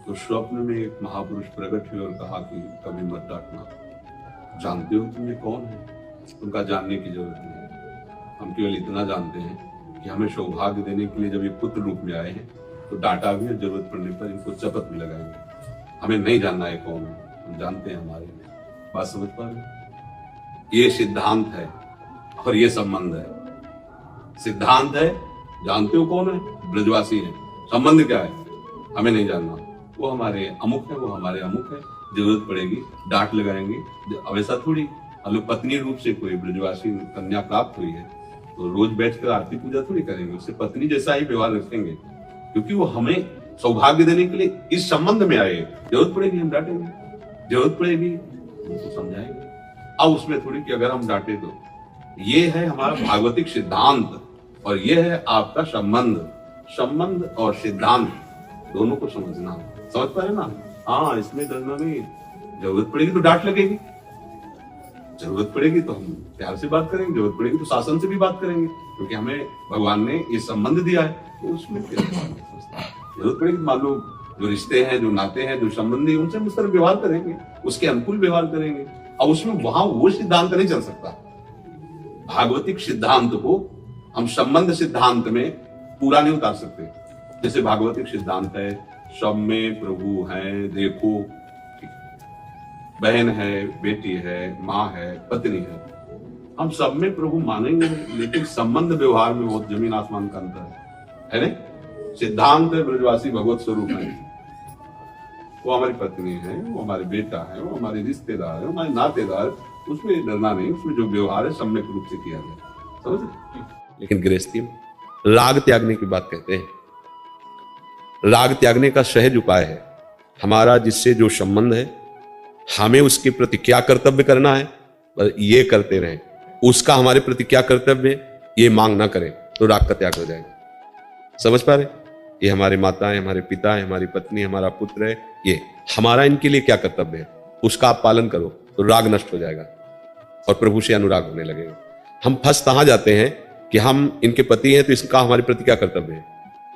तो स्वप्न में एक महापुरुष प्रकट हुए और कहा कि कभी मत डांटना, जानते हो तुम ये कौन है? उनका जानने की जरूरत नहीं है। हम केवल इतना जानते हैं कि हमें सौभाग्य देने के लिए जब ये पुत्र रूप में आए हैं तो डांटा भी है, जरूरत पड़ने पर इनको चपत भी लगाएंगे। हमें नहीं जानना है कौन है, हम जानते हैं हमारे लिए। बात समझ पा रहे? ये सिद्धांत है और ये संबंध है। सिद्धांत है, जानते हो कौन है? ब्रजवासी है। संबंध क्या है? हमें नहीं जानना। वो हमारे अमुक है, वो हमारे अमुक है, जरूरत पड़ेगी डांट लगाएंगे। अब ऐसा थोड़ी हम लोग पत्नी रूप से कोई ब्रजवासी कन्या प्राप्त हुई है तो रोज बैठकर आरती पूजा थोड़ी करेंगे, उससे पत्नी जैसा ही व्यवहार रखेंगे, क्योंकि वो हमें सौभाग्य देने के लिए इस संबंध में आए। जरूरत पड़ेगी हम डांटेंगे, जरूरत पड़ेगी उनको समझाएंगे। अब उसमें थोड़ी कि अगर हम डांटे तो ये है हमारा भागवतिक सिद्धांत और ये है आपका संबंध। संबंध और सिद्धांत दोनों को समझना, समझ पा रहे ना? हाँ, इसमें डरना नहीं। जरूरत पड़ेगी तो डांट लगेगी, जरूरत पड़ेगी तो हम प्यार से बात करेंगे, जरूरत पड़ेगी तो शासन से भी बात करेंगे, क्योंकि हमें भगवान ने ये संबंध दिया है। तो उसमें जरूरत पड़ेगी, मान लो जो रिश्ते हैं, जो नाते हैं, जो संबंधी, उनसे हम उस तरह व्यवहार करेंगे, उसके अनुकूल व्यवहार करेंगे। अब उसमें वहां वो सिद्धांत नहीं चल सकता। भागवतिक सिद्धांत को हम संबंध सिद्धांत में पूरा नहीं उतार सकते। जैसे भागवतिक सिद्धांत है, सब में प्रभु है, देखो, बहन है, बेटी है, माँ है, पत्नी है, हम सब में प्रभु मानेंगे, लेकिन संबंध व्यवहार में बहुत जमीन आसमान का अंतर है नहीं? सिद्धांत है ब्रजवासी भगवत स्वरूप है, वो हमारी पत्नी है, वो हमारे बेटा है, वो हमारे रिश्तेदार है, हमारे नातेदार, उसमें डरना नहीं। उसमें जो व्यवहार है सम्यक रूप से किया जाए, समझ? लेकिन गृहस्थी में राग त्यागने की बात कहते हैं। राग त्यागने का सहज उपाय है, हमारा जिससे जो संबंध है, हमें उसके प्रति क्या कर्तव्य करना है ये करते रहें, उसका हमारे प्रति क्या कर्तव्य है ये मांग ना करें, तो राग का त्याग हो जाएगा। समझ पा रहे? ये हमारे माता है, हमारे पिता है, हमारी पत्नी, हमारा पुत्र है, ये हमारा इनके लिए क्या कर्तव्य है उसका आप पालन करो तो राग नष्ट हो जाएगा और प्रभु से अनुराग होने लगेगा। हम फंस कहां जाते हैं कि हम इनके पति हैं तो इसका हमारे प्रति क्या कर्तव्य है,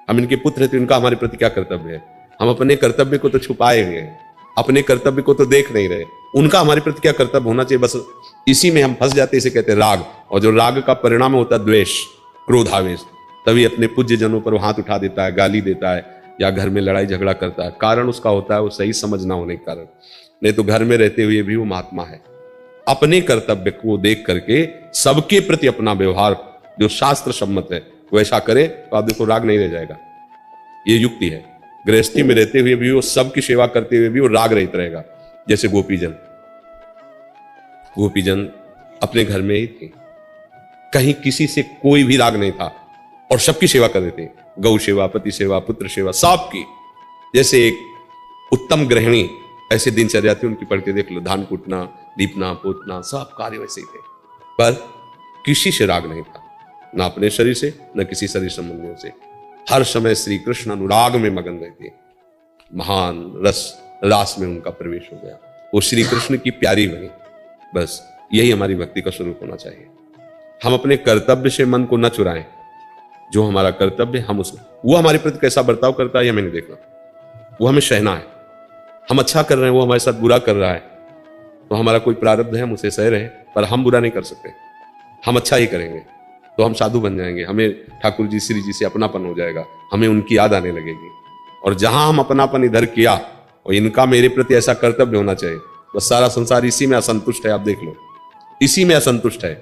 हम इनके पुत्र हैं तो इनका हमारे प्रति क्या कर्तव्य है। हम अपने कर्तव्य को तो छुपाए हुए हैं, अपने कर्तव्य को तो देख नहीं रहे, उनका हमारे प्रति क्या कर्तव्य होना चाहिए, बस इसी में हम फंस जाते। इसे कहते हैं राग। और जो राग का परिणाम होता है द्वेष, क्रोधावेश, तभी अपने पूज्य जनों पर हाथ उठा देता है, गाली देता है या घर में लड़ाई झगड़ा करता है। कारण उसका होता है वो सही समझ ना होने के कारण, नहीं तो घर में रहते हुए भी वो महात्मा है। अपने कर्तव्य को देख करके सबके प्रति अपना व्यवहार जो शास्त्र सम्मत है वैसा करे तो आप देखो राग नहीं रह जाएगा। ये युक्ति है। गृहस्थी में रहते हुए भी वो सबकी सेवा करते हुए भी वो राग रहित रहेगा। जैसे गोपीजन अपने घर में ही थे, कहीं किसी से कोई भी राग नहीं था और सबकी सेवा कर रहे थे, गौ सेवा, पति सेवा, पुत्र सेवा, सबकी। जैसे एक उत्तम गृहिणी ऐसे दिनचर्या थी उनकी, पढ़ के देख लो, धान कूटना, लीपना, पोतना, सब कार्य वैसे ही थे, पर किसी से राग नहीं था, ना अपने शरीर से न किसी शरीर संबंधियों से। हर समय श्री कृष्ण अनुराग में मगन रहते, महान रास में उनका प्रवेश हो गया, वो श्री कृष्ण की प्यारी बनी। बस यही हमारी भक्ति का स्वरूप होना चाहिए। हम अपने कर्तव्य से मन को न चुराएं, जो हमारा कर्तव्य हम उसको, वो हमारे प्रति कैसा बर्ताव करता है ये हमें नहीं देखना, वो हमें सहना है। हम अच्छा कर रहे हैं, वो हमारे साथ बुरा कर रहा है तो हमारा कोई प्रारब्ध है, हम उसे सह रहे हैं, पर हम बुरा नहीं कर सकते। हम अच्छा ही करेंगे तो हम साधु बन जाएंगे, हमें ठाकुर जी श्री जी से अपनापन हो जाएगा, हमें उनकी याद आने लगेगी। और जहां हम अपनापन इधर किया और इनका मेरे प्रति ऐसा कर्तव्य होना चाहिए, बस सारा संसार इसी में असंतुष्ट है। आप देख लो, इसी में असंतुष्ट है।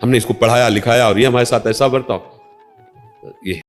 हमने इसको पढ़ाया लिखाया और ये हमारे साथ ऐसा बर्ताव, ये